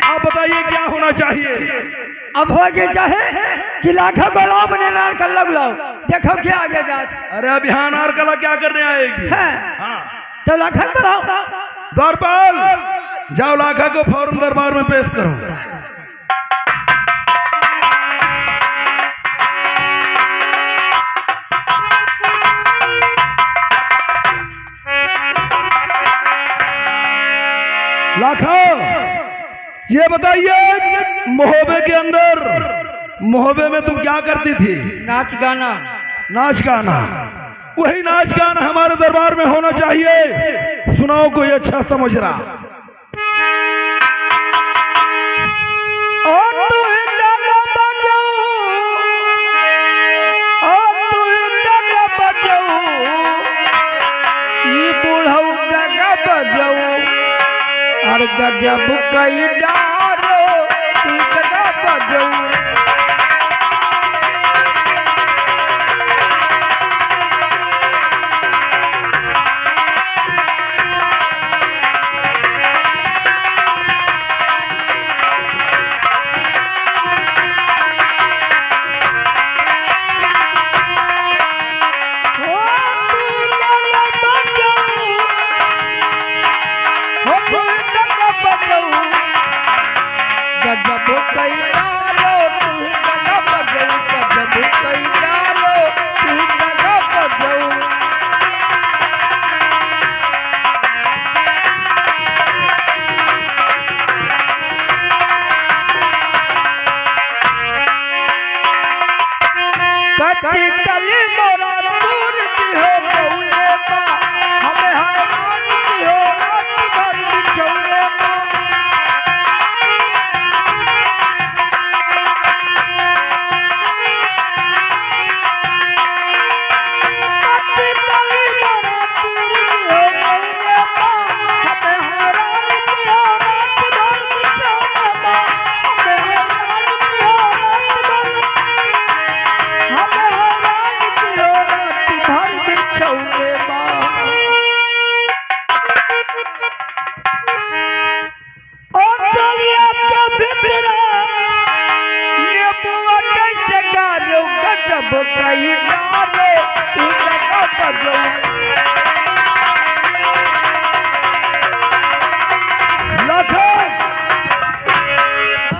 आप बताइए क्या होना चाहिए। अब हो गए चाहे कि लाखों गुलाब ने नार कर लगलाओ, देखो क्या आगे जात अरे अब यहाँ नारकला क्या करने आएगी। है। हाँ तो लाखों बुलाओ। द्वारपाल, जाओ लाखा को फौरन दरबार में पेश करो। लाखा, ये बताइए महोबे के अंदर, महोबे में तुम क्या करती थी। नाच गाना। नाच गाना। वही नाच गाना हमारे दरबार में होना चाहिए। सुनाओ कोई अच्छा समझ रहा। गजब कई डारो तू जगह बजाऊ।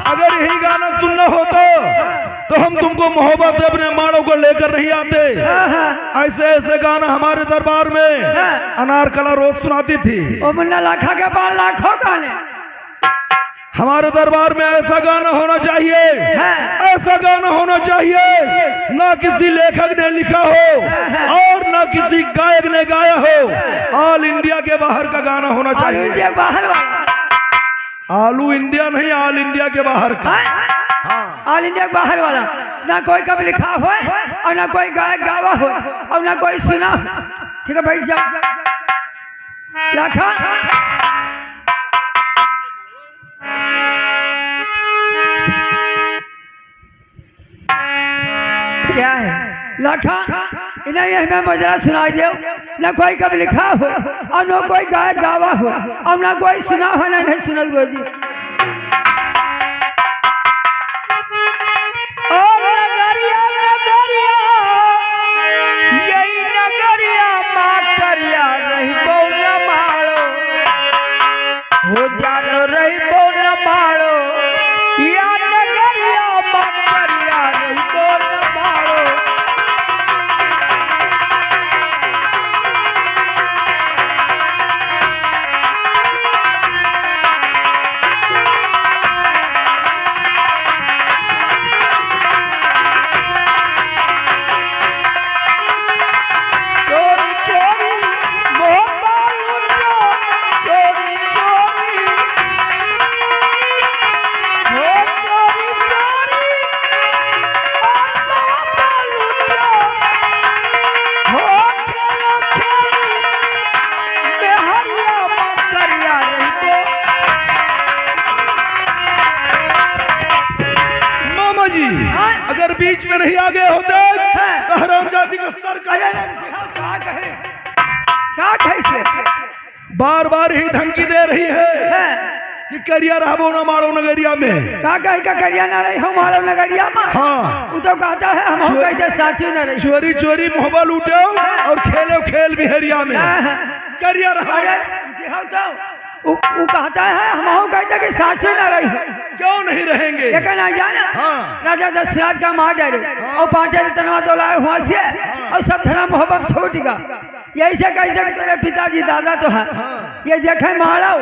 अगर यही गाना सुनना होता तो हम तुमको मोहब्बत से अपने माड़ों को लेकर नहीं आते। ऐसे ऐसे गाना हमारे दरबार में अनारकला रोज सुनाती थी। ओ मुन्ना लाखा के पास लाखों गाने। हमारे दरबार में ऐसा गाना होना चाहिए, ऐसा गाना होना चाहिए ना किसी लेखक ने लिखा हो और ना किसी गायक ने गाया हो। ऑल इंडिया के बाहर का गाना होना चाहिए। इंडिया बाहर वाला। आलू इंडिया नहीं, ऑल इंडिया के बाहर का। ऑल इंडिया के बाहर वाला। ना कोई कब लिखा हो और ना कोई गायक गावा हो और ना कोई सुना। ठीक है बैठ जाओ लाखा। क्या है लाखा, इन्हें हमें मजरा सुनाई दो। न कोई कब लिखा हो और न कोई गायक गावा हो और न कोई सुना हो ना नहीं सुनल गोदी। और नगरिया नगरिया यही नगरिया माँ करिया रही बोल मारो हो जानो रही बोल मारो या नगरिया माँ करिया रही बोल मारो। अगर बीच में नहीं आगे होते तो हराम जाति का सर क्या कहे से बार बार ही धमकी दे रही है। कि करिया रहबो न मारो नगरिया में। का कही का करिया ना रही हो मारो नगरिया में। हाँ वो तो कहता है हम कैसे साचू न रही। चोरी चोरी मोहब्बत लूटे और खेलो खेल बिहरिया में करिया रहा। वो कहता है हम कहते कि साचू न रही। क्यों नहीं रहेंगे? लेकिन नहीं जाना हाँ। राजा दशरथ का मार डाले और 5 तनवा तो लाए हुआ से और सब धर्म मोहब्बत छूट गया। यही से कैसे तेरे पिताजी दादा तो है ये देखे मारा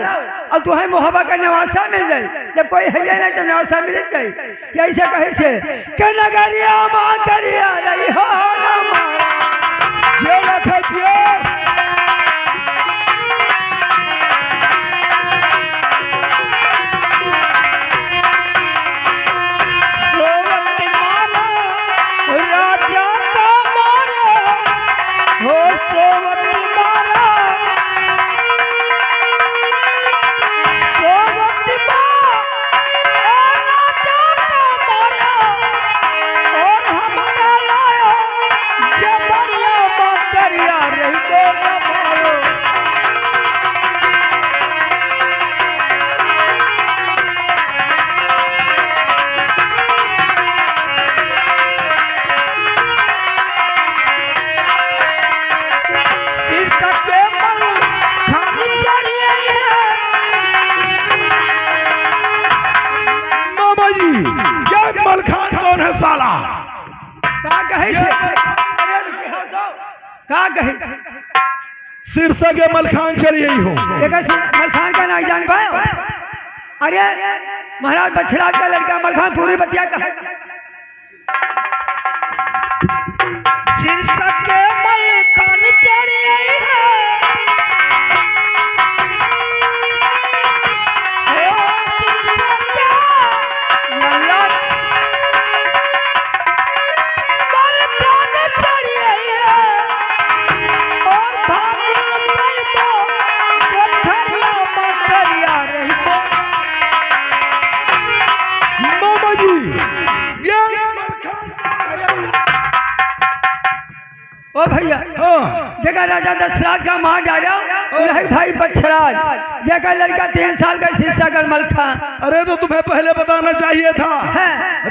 और तुम्हें मोहब्बत का नवासा मिल जाए। जब कोई है नहीं तो नवासा मिल जाए। यही से कहे से कि नगरिया माँ करिया रही हो ना मलखान कौन है साला? का कहे से का कहे सिरसा के मलखान चल यही हो। मलखान का नहीं जान पाए। अरे महाराज बछराज का लड़का मलखान पूरी बतिया का सिरसा के मलखान चल यही है। ओ भैया जगह राजा दशरथ का मार डाला भाई बछराज जगह लड़का 3 साल का शीशा कर मलखान। अरे तो तुम्हें पहले बताना चाहिए था।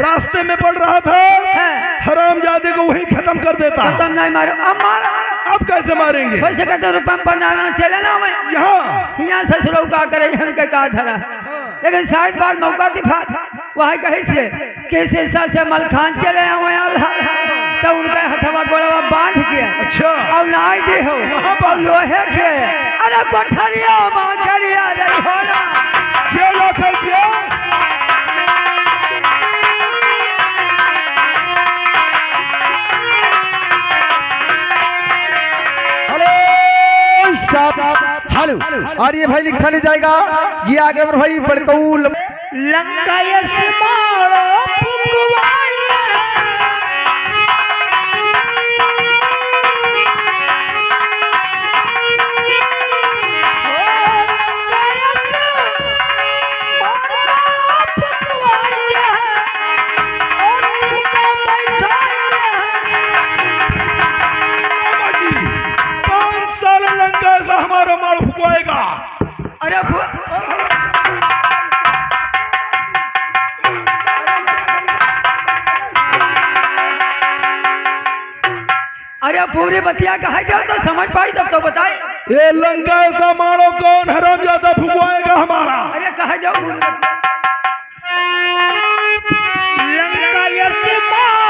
रास्ते में पड़ रहा था हरामजादे को वहीं खत्म कर देता। खत्म नहीं मारो अब मारो। अब कैसे मारेंगे? वैसे कहते रुपये बनाना चले ना मैं यहाँ ससुरों का करे हमके का धरा। लेकिन शायद बात मौका की बात वही कही से कि शीशा से मलखान चले तो उनका हथवा गोड़वा बांध के अच्छा और नाई दे हो और लोहे के अरे कोठरिया मां करिया रही हो ना चलो खिया हेलो और ये भाई लिखा नहीं जाएगा। ये आगे मेरे भाई बड़कौल लंका मारो हमारा मार फुकवाएगा। अरे अरे पूरी बतिया कहा जाओ तो समझ पाई तब तो बताए। ये लंका ऐसा मारो कौन हरामजादा फुकवाएगा हमारा? अरे कहा जाओ लंका ऐसे मारो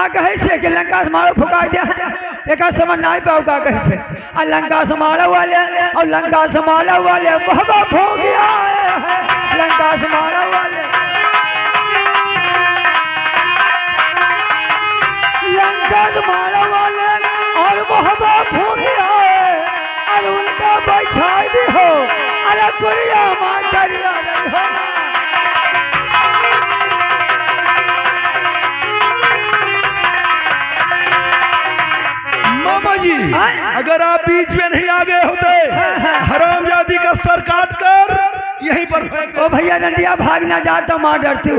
कहे से कि लंका से मारो फुका दिया एक समझ नहीं पाओ का कहे से और लंका से मारो वाले और लंका से मारो वाले बहुत हो गया है। लंका से मारो वाले लंका से मारो वाले और बहुत हो गया है और उनका बैठा दी हो अरे कुरिया मां करिया नहीं होना जी अगर आप बीच में नहीं आ गए होते हरामजादी का सर काट कर यहीं पर फेंक दे। ओ भैया रंडिया भाग ना जा तो मार डरती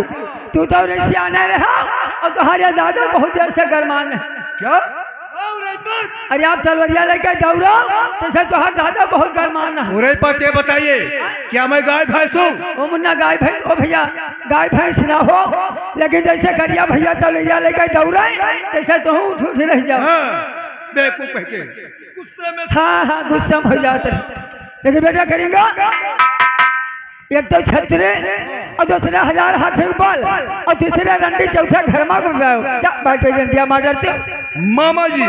तू तो ऐसे आने रहा और तुम्हारे दादा बहुत देर से गरमान है क्या? अरे आप तलवरिया लेकर दौड़ो तो तुम्हारा दादा बहुत गरमान है। पूरे पर ये बताइए क्या मैं गाय भैंस हूँ? ओ मुन्ना गाय भैंस ओ भैया गाय भैंस ना हो लेकिन जैसे करिया भैया तलवरिया लेकर दौड़ा तैसे तो उठ रह जाओ। बेवकूफ है के गुस्से में। हाँ गुस्सा में हो जाते लेकिन बेटा करेंगे एक तो छतरे और दूसरा 1000 हाथी बल और तीसरा रंडी चौथा घरमा को बैठे रंडिया मार डरते मामा जी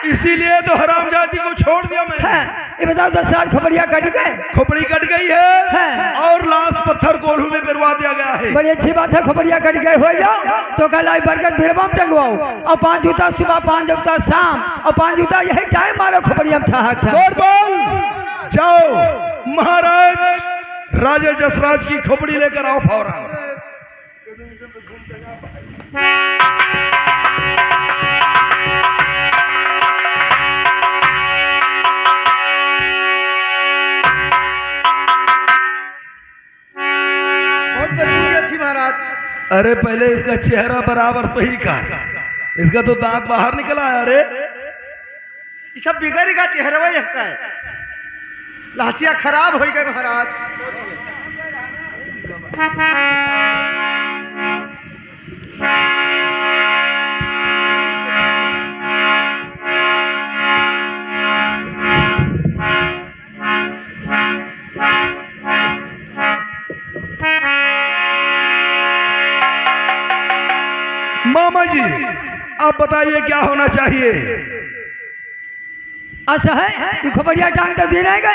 इसीलिए तो हरामजादी को छोड़ दिया मैं। ये बताओ 10 साल खोपड़िया कट गए खोपड़ी कट गई है और लाश पत्थर कोल्हू में गिरवा दिया गया है। बड़ी अच्छी बात है खोपड़िया कट गए हो जाओ तो कल आई बरगद बिरवा में टंगवाओ और 5 जूता सुबह 5 जूता शाम और 5 जूता यही टाइम मारो खोपड़िया में जाओ महाराज राजा जसराज की खोपड़ी लेकर आओ फौरन। बहुत बदसूरत थी महाराज। अरे पहले इसका चेहरा बराबर सही का इसका तो दांत बाहर निकला है। अरे ये सब बिगड़ का चेहरा वही का है लासिया खराब हो गए महाराज। मामा जी आप बताइए क्या होना चाहिए? ऐसा है तू खबरिया टांग तो दे रहेगा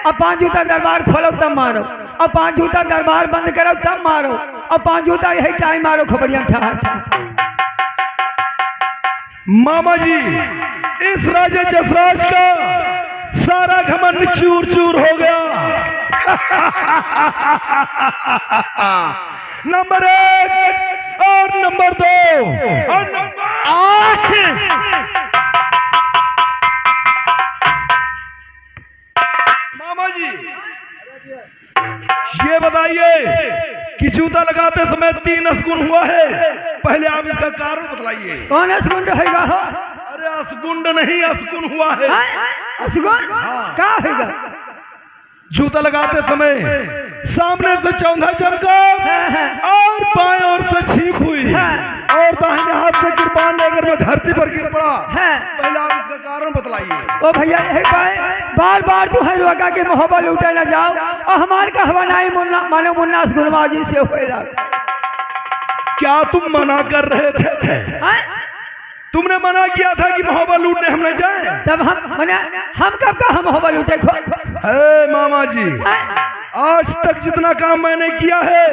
अब 5 जूता दरबार खोलो तब मारो और 5 जूता दरबार बंद करो तब मारो और 5 जूता यही टाइम मारो खबरिया मामा जी इस राजा जसराज का सारा घमंड चूर चूर हो गया। नंबर 1 और नंबर 2 और नंबर 8। मामा जी ये बताइए कि जूता लगाते समय 3 असगुन हुआ है। पहले आप इसका कारण बतलाइए। कौन असगुन रहेगा? अरे असगुंड नहीं असगुन हुआ है। असगुन क्या होगा? जूता लगाते समय सामने से चौंधा चमका और बाएं ओर से छींक हुई और दाहिने हाथ से कृपान लेकर मैं धरती पर गिर पड़ा। पहले आप इसका कारण बतलाइए। ओ भैया यही बार बार तू है रोका के मोहब्बत लूटे न जाओ और हमारे कहवा नहीं मुन्ना मानो मुन्ना असगुनबाजी से होएगा। क्या तुम मना कर रहे थे? तुमने मना किया था कि मोहब्बत लूटने हम न जाए। तब हम कब का हम मोहब्बत लूटे? मामा जी आज तक जितना काम मैंने किया है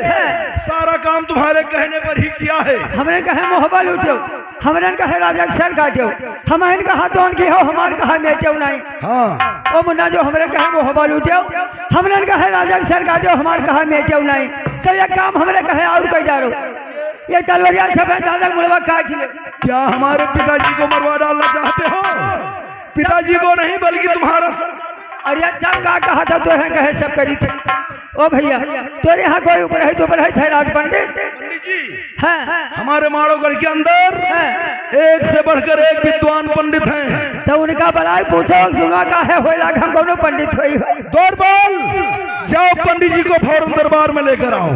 सारा काम तुम्हारे कहने पर ही किया है। हमने कहे मोहब्बत लूटो हमने कहे राजा सर काटो हमारे कहा तो की हो हमारे कहा बेचो नहीं। हाँ ओ मुन्ना जो हमने कहे मोहब्बत लूटो हमने कहे राजा सर काटो हमारे कहा बेचो नहीं। तो ये काम हमने कहे और कोई डालो ये तलवारिया सब दादा मुड़वा काट ले। क्या हमारे पिताजी को मरवा डालना चाहते हो? पिताजी को नहीं बल्कि तुम्हारा सर। अरे जब का कहा था तो कहे सब करी थी। ओ भैया तेरे यहाँ कोई ऊपर है तो ऊपर है राज पंडित जी। हमारे माड़ोगढ़ के अंदर एक से बढ़कर एक विद्वान पंडित हैं। तो उनका बलाई पूछो सुना का है हो लगा हम दोनों पंडित हुई दौड़ बोल जाओ पंडित जी को फौरन दरबार में लेकर आओ।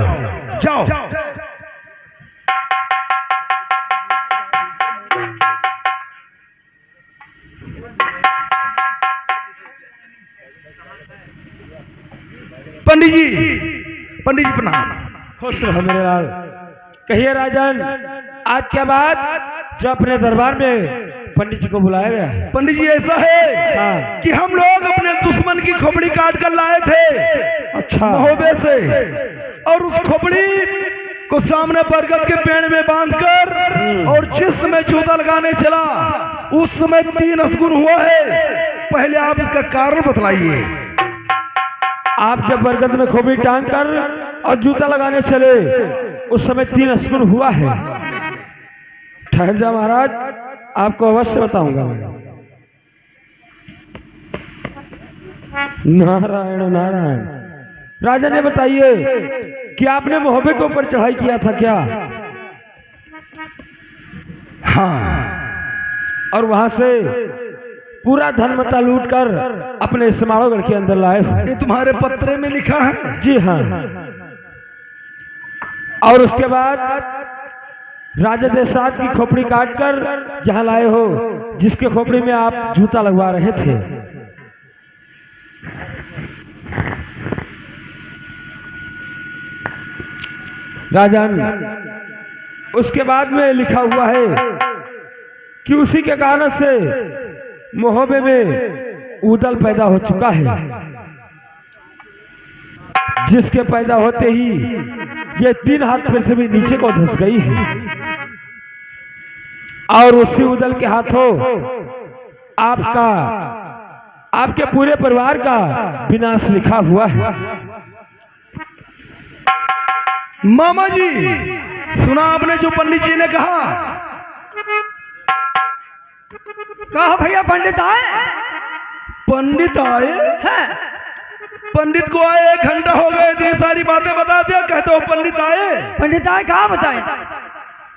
जाओ पंडित जी प्रणाम। खुश रहो मेरे लाल। कहिए राजन आज क्या बात जो अपने दरबार में पंडित जी को बुलाया गया है? पंडित जी ऐसा है कि हम लोग अपने दुश्मन की खोपड़ी काट कर लाए थे। अच्छा महोबे से और उस खोपड़ी को सामने बरगद के पेड़ में बांधकर और जिस समय जूता लगाने चला उस समय 3 असगुन हुआ है। पहले आप इसका कारण बतलाइए। आप जब बरगद में खोपड़ी टांग कर और जूता लगाने चले उस समय 3 असगुन हुआ है। ठहर जा महाराज आपको अवश्य बताऊंगा मैं। नारायण नारायण। राजा ने बताइए कि आपने मोहबे के ऊपर चढ़ाई किया था क्या? हाँ, और वहां से पूरा धन मता लूट कर अपने समारोहगढ़ के अंदर लाए हो? ये तुम्हारे पत्रे में लिखा है। जी हाँ। और उसके बाद राजा देशराज की खोपड़ी काटकर जहां लाए हो, जिसके खोपड़ी में आप जूता लगवा रहे थे। राजन, उसके बाद में लिखा हुआ है कि उसी के कारण से मोहबे में उदल पैदा हो चुका है, जिसके पैदा होते ही ये 3 हाथ पृथ्वी नीचे को धंस गई है। और उसी उदल के हाथों आपका, आपके पूरे परिवार का विनाश लिखा हुआ है। मामा जी, सुना आपने जो पंडित जी ने कहा? कहा भैया पंडित आए? पंडित आए हैं? पंडित को आए 1 घंटा हो गए, इतनी सारी बातें बता दिया, कहते हो पंडित आए? पंडित आए कहा बताए?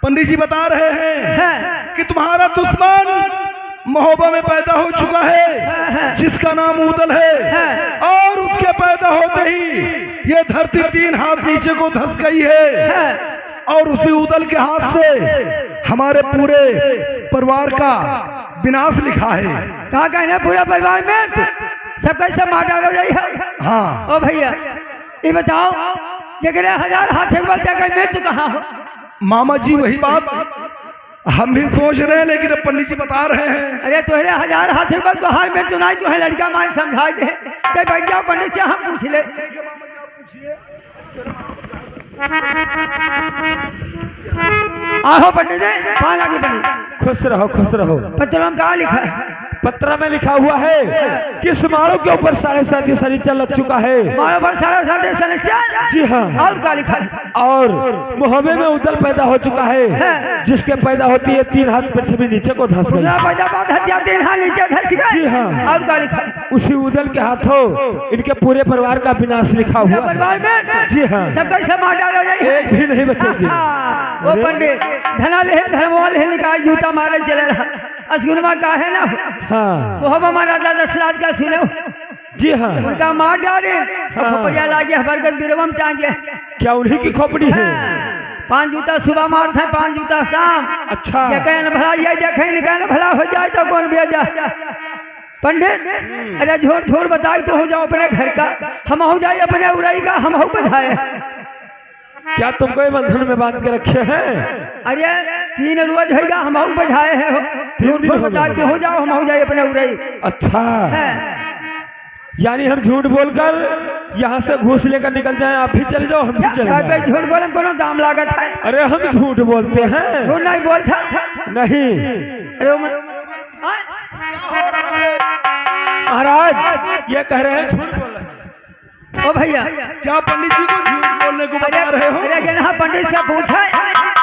पंडित जी बता रहे हैं कि तुम्हारा दुश्मन महोबा में पैदा हो चुका है, जिसका नाम उदल है, और उसके पैदा होते ही ये धरती 3 हाथ नीचे को धंस गई है, और उसी उदल के हाथ से हमारे पूरे परिवार का विनाश लिखा है। कहा कहना पूरा परिवार में सब कैसे मार डाला रही है? हाँ। ओ भैया ये बताओ, जगह 1000 हाथ एक बार क्या मृत्यु कहाँ हो? मामा जी वही बात हम भी सोच रहे हैं, लेकिन अब पंडित जी बता रहे हैं। अरे तुहरे 1000 हाथ एक बार तो हार मृत्यु नहीं, तो है लड़का मान समझा दे। तो बैठ जाओ पंडित से हम पूछ ले। आहो पंडित जी, कहाँ लगी पंडित? खुश रहो खुश रहो। पत्र में कहा लिखा है? पत्र में लिखा हुआ है कि समारोह के ऊपर 7.5 शनिचर लग चुका है। मारो पर 7.5 शनिचर? जी हाँ। और क्या लिखा है? और मोहबे में उदल पैदा हो चुका है, जिसके पैदा होती है 3 हाथ पृथ्वी नीचे को धंस गई। पैदा बात हत्या 3 हाथ नीचे धंस गई। जी हाँ। और क्या लिखा है? उसी उदल के हाथों इनके पूरे परिवार का विनाश लिखा हुआ है। परिवार में? जी हाँ। सब कैसे मार डाला जाए? एक भी नहीं बचेगी। वो पंडित धना ले धर्मवा ले निकाल जूता मारे चले रहा। असगुनमा का है ना? हाँ। वो हम हमारा राजा दशरथ का सुने। जी हाँ। उनका मार डाले, खोपड़िया लागे हबरगत बिरवम टांगे। क्या उन्हीं की खोपड़ी है? 5 जूता सुबह मारते हैं, 5 जूता शाम। अच्छा। ये कहने भला, ये देखे निकालने भला हो जाए तो कौन भेजा? पंडित अरे झूठ झूठ बताई तो हो जाओ अपने घर का, हम हो जाए अपने उड़ाई का, हम हो बधाए। क्या तुमको ये बंधन में बांध के रखे हैं? अरे 3 रोज होगा, हम हो बधाए हैं। झूठ झूठ बताई तो हो जाओ, हम हो जाए अपने उड़ाई। अच्छा, यानी हम झूठ बोलकर यहाँ से घूस लेकर निकल जाएं, आप भी चले जाओ, हम भी चले जाएं। झूठ बोले कोनो दाम लागत है? अरे हम झूठ बोलते हैं। झूठ नहीं बोलता नहीं। अरे महाराज ये कह रहे हैं झूठ बोल रहे हैं। ओ भैया, क्या पंडित जी को झूठ बोलने को बता रहे हो? अरे हाँ पंडित से पूछा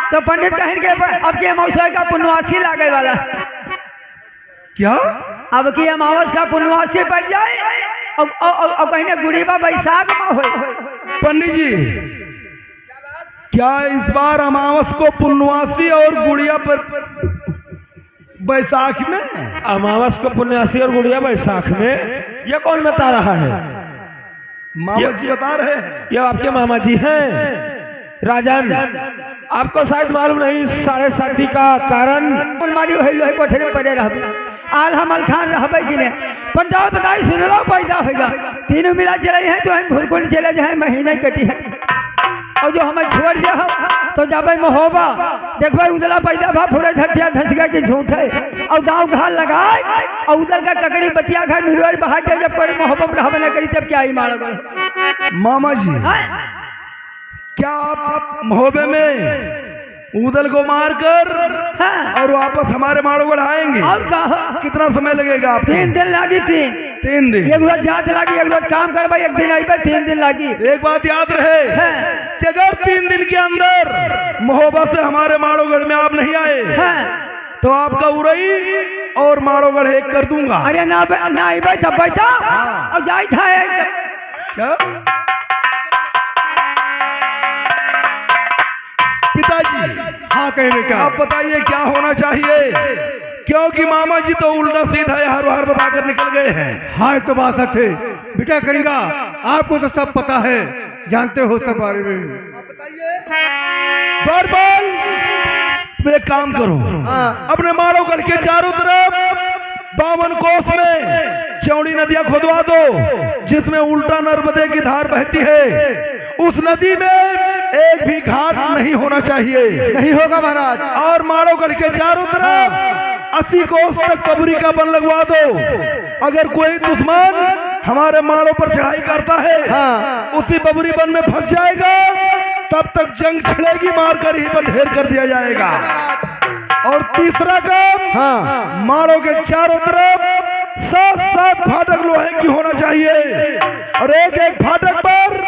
तो पंडित कहें के अब के अमावस्या का पुण्यवासी लागे वाला। क्या? अब की अमावस का पुण्यवासी पड़ जाए और कहीं गुड़ीबा बैसाख में हो। पंडित जी, क्या इस बार अमावस को पुण्यवासी और गुड़िया पर बैसाख में? अमावस को पुण्यवासी और गुड़िया बैसाख में? ये कौन बता रहा है? मामा जी बता रहे हैं। ये आपके मामा जी हैं। राजन, आपको शायद मालूम नहीं 7.5 का कारण मारी वही लोहे कोठरी पड़े रह आल हमल खान रहबे कि ने पंजाब बताई सुन लो पैदा होगा। तीनों मिला चले हैं तो हम भूलकुंड चले जाए, महीने कटी है। और जो हमें छोड़ दिया हो तो जब महोबा देखो उदला पैदा भा पूरे धतिया धस गया कि झूठ है। और गाँव घाल लगाए और उधर का ककड़ी बतिया खा मिलवाई बहा के जब कोई मोहब्बत रहबे न करी तब क्या ही मारोगे? मामा जी, क्या आप महोबे में उदल को मारकर और वापस हमारे माड़ोगढ़ आएंगे? और कहा कितना समय लगेगा आपको? 3 दिन लागी। 3 दिन? एक रोज जात लागी, एक रोज काम करवाई, एक दिन आई 3 दिन लागी। एक बात याद रहे कि अगर 3 दिन के अंदर महोबा से हमारे माड़ोगढ़ में आप नहीं आए तो आपका उरई और मारोगढ़ एक कर दूंगा। अरे ना ना बैठा बैठा और जाई था क्या पिताजी? हाँ कहे बेटा। आप बताइए क्या होना चाहिए, क्योंकि मामा जी तो उल्टा सीधा हर हर बताकर निकल गए हैं। हाँ तो बात सच है बेटा करेगा, आपको तो सब पता है, जानते हो सब बारे में। द्वारपाल तुम एक काम करो, अपने मारोगढ़ के चारों तरफ 52 कोस में चौड़ी नदियां खुदवा दो, जिसमें उल्टा नर्मदे की धार बहती है। उस नदी में एक भी घाट नहीं होना चाहिए। नहीं होगा महाराज। और मारोगढ़ के चारों तरफ 80 कोस तक कबरी का बन लगवा दो। अगर कोई दुश्मन हमारे मारों पर चढ़ाई करता है, उसी बबरी बन में फंस जाएगा, तब तक जंग छिड़ेगी, मारकर ही बंधेर कर दिया जाएगा। और तीसरा काम, मारों के चारों तरफ 7-7 फाटक लोहे की होना चाहिए, और एक एक फाटक पर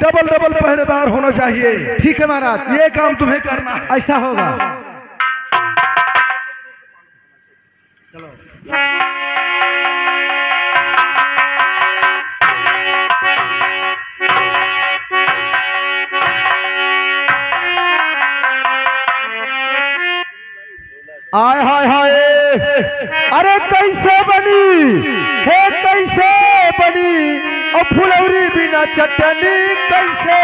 डबल डबल पहरेदार होना चाहिए। ठीक है महाराज, ये काम तुम्हें करना है। ऐसा होगा। आय हाय हाय, अरे कैसे बनी हे कैसे बनी, और फुलौरी बिना चटनी कैसे।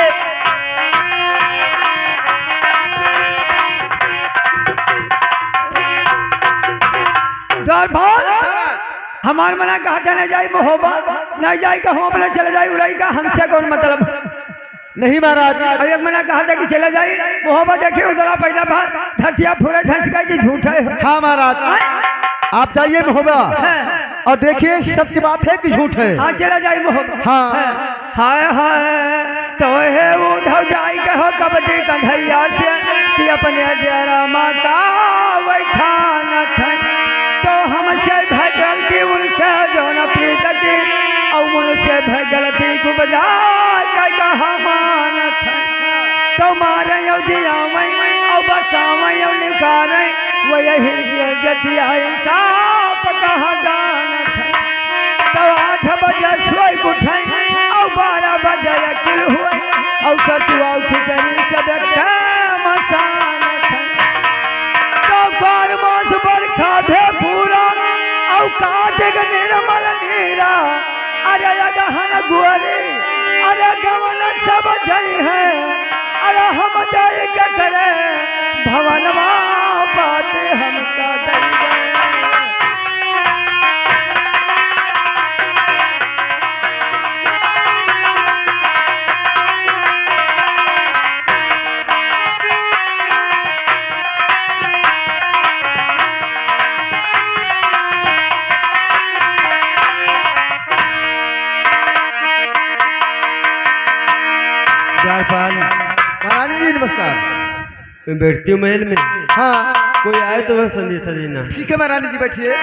हमार मना कहा जाने जाए महोबा नहीं जाए का, हम अपना चले जाए उड़ाई का, हमसे कौन मतलब नहीं महाराज। अरे मैंने कहा था कि चला जाए मोहब्बत, देखिए उधरा पैदा धरतिया फूले धस गई झूठ है। हाँ महाराज, आप जाइए महोबा और देखिए सत्य बात है कि झूठ है। हाँ चला जाए मोहब्बत। हाँ हाय हाय तो है उधर जाए कहो कबड्डी कंधैया से कि अपने जरा माता बैठा न थे, तो हमसे भगलती उनसे जो न प्रीत की, और उनसे भगलती को बजा कहा तो मारे जिया और बसावे निकाले, वो यही जतिया इंसाफ कहा जान था। तो 8 बजे सोई उठे और 12 बजे अकिल हुए, और सतुआ खिचड़ी सब मसान थे। तो 12 मास बरखा भे पूरा और काज निर्मल नीरा, अरे गहन गुअरी अरे गवन सब जई है, अरे हम जाए क्या करे भवनवा बाते हम का दई गए। महारानी जी नमस्कार। मैं बैठती हूँ महल में। हाँ कोई आए तो वह संदेशा देना। ठीक है महारानी जी बैठिए।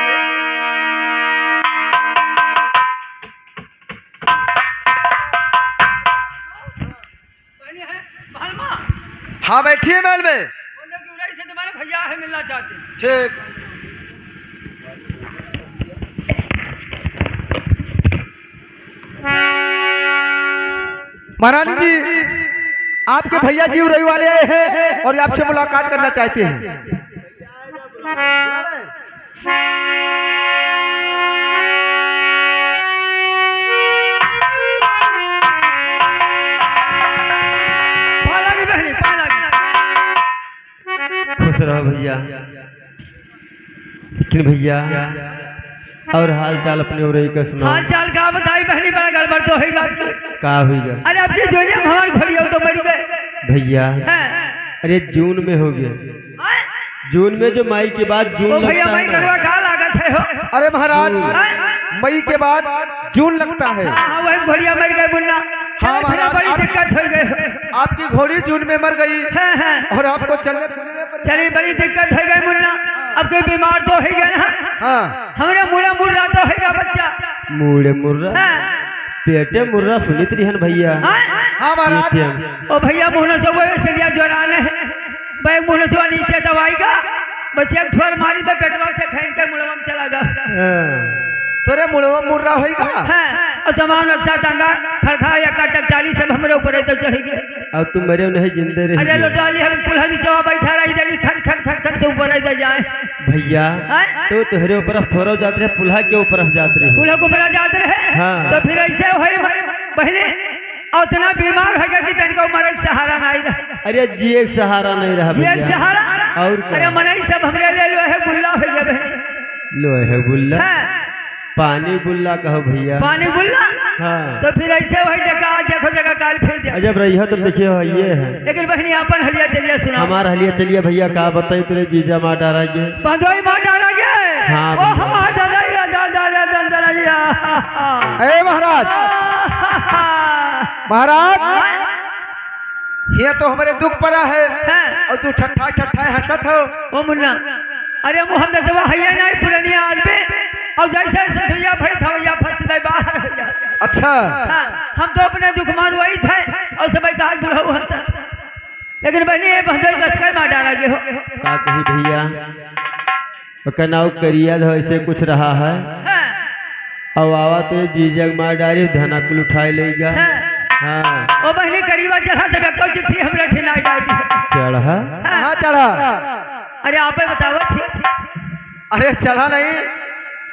हाँ बैठिए महल में। तुम्हारे भैया है मिलना चाहते हैं। ठीक। महारानी जी आपके भैया जी उरई वाले आए हैं और आपसे मुलाकात करना चाहते हैं। खुश रहो भैया। लेकिन भैया और हाल चाल अपने उरई का सुनाओ। हाल चाल का बताई बहनी, बड़ा गड़बड़ तो होगा। का होगा? अरे अब जो ने हमार घोड़ियों तो मर गए भैया। अरे जून में हो गया, जून में जो मई के बाद जून भैया लगता मई है करवा का लागत है हो। अरे महाराज मई के बाद जून लगता है। हाँ वही घोड़िया मर गए मुन्ना। हाँ महाराज बड़ी दिक्कत हो गई। आपकी घोड़ी जून में मर गई और आपको चलने चलिए बड़ी दिक्कत हो गई मुन्ना। अब कोई बीमार तो है गया ना। हाँ हमारे मुड़ा मुर्रा तो है गया बच्चा। मुड़े मुर्रा पेटे मुर्रा सुनित रिहन भैया। हाँ महाराज। ओ भैया मुहना से वो सरिया जोरान है। भाई मुहना से नीचे दवाई का बच्चे ठोर मारी तो पेटवा से खींच के मुड़वा में चला गया। तोरे मुड़वा मुर्रा होएगा। हाँ, और तमाम नक्शा तंगा खड़खड़ा या कटाली सब हमरे ऊपर तो चढ़ गए। अब तुम मरे नहीं जिंदे रहे। अरे लोटाली हम पुल्हा नीचे बैठा रही जल्दी खट खट खट खट से ऊपर आई जाए। भैया तो तुहरे ऊपर थोड़ा जाते रहे, पुल्हा के ऊपर जाते रहे। पुल्हा के ऊपर जाते रहे। हाँ। तो फिर ऐसे होए पहले और इतना बीमार हो गया कि तनिको मरे के सहारा नहीं रहा। अरे जी एक सहारा नहीं रहा ये भैया। सहारा और अरे मनई सब हमरे ले लो है गुल्ला हो गया बहन। लो है गुल्ला। हाँ। पानी गुल्ला कहो भैया। पानी गुल्ला। हाँ। तो फिर ऐसे वही जगह देखो जगह काल फिर जाए। जब रही हो तब देखिए ये है। लेकिन बहनी अपन हलिया चलिए सुना। हमारा हलिया चलिए भैया का बताई तेरे जीजा मार डाला के। बंधोई मार डाला गया। हाँ ओ हमारा डाला दादा ए महाराज, महाराज ये तो हमारे दुख पड़ा है और तू छठा छठा हंसत हो। ओ मुन्ना, अरे मोहम्मद दवा हैया नहीं पुरानी आदमी और जैसे ससुया भाई था या फंस गए बाहर हो जा। अच्छा। हाँ, हम तो अपने दुख मान वही थे और सब दाल बुढ़ा हंसा। लेकिन बहनी ये बंधोई दस मार डाला गया हो। का कही भैया नाव करिया ऐसे कुछ रहा है। अब आवा तो जीजग मार डाली धना कुल उठाए लेगा। हाँ। ओ बहनी करीबा चढ़ा तब को चिट्ठी हमरा ठिनाई डाल दी। चढ़ा? हाँ चढ़ा। अरे आप ही बताओ थी। अरे चढ़ा नहीं,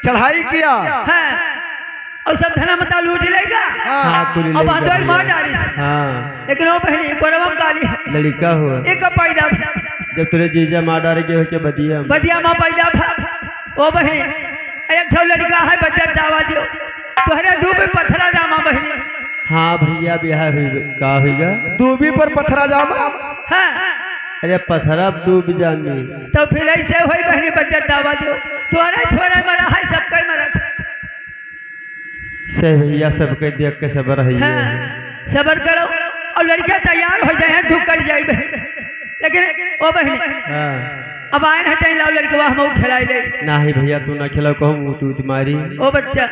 चढ़ाई किया। हाँ। और सब धना मता लूट लेगा। हाँ कुल अब बंधोई मार डाली। हाँ। लेकिन वो बहनी कोरवा काली लड़का हुआ एक पैदा जब तुरे जीजा मार डाले के हो के बदिया माँ पैदा ओ बहनी एक ठो लड़का है बच्चा दावा दियो तोहरे धूप में पत्थरा जामा बहनी। हाँ भैया ब्याह का होगा दूबी पर पत्थरा जामा। हाँ। अरे पत्थरा डूब जानी। तो फिर ऐसे हुई बहनी बच्चा दावा दियो तोहरे थोड़ा मरा है सबका मरा था। से भैया सबके देख के सबर है। हाँ, सबर करो और लड़कियां तैयार हो जाए धूप कर जाए। लेकिन ओ बहनी अब आए हैं लाओ लड़के हम खिलाई ले। नहीं भैया तू ना खिलाओ कहूँ तू तुम्हारी। ओ बच्चा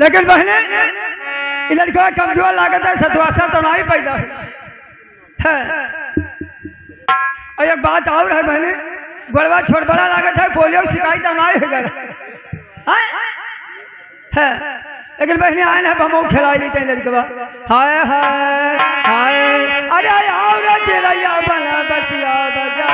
लेकिन बहने लड़का कमजोर लागत है सतवासा तो नहीं पैदा है। और एक बात और है बहने गोड़वा छोड़ बड़ा लागत है पोलियो शिकायत तो नहीं होगा है। लेकिन बहने आए ना हम खिलाई लेते हैं लड़कवा। हाय हाय हाय अरे और चिड़ैया बना बसिया बजा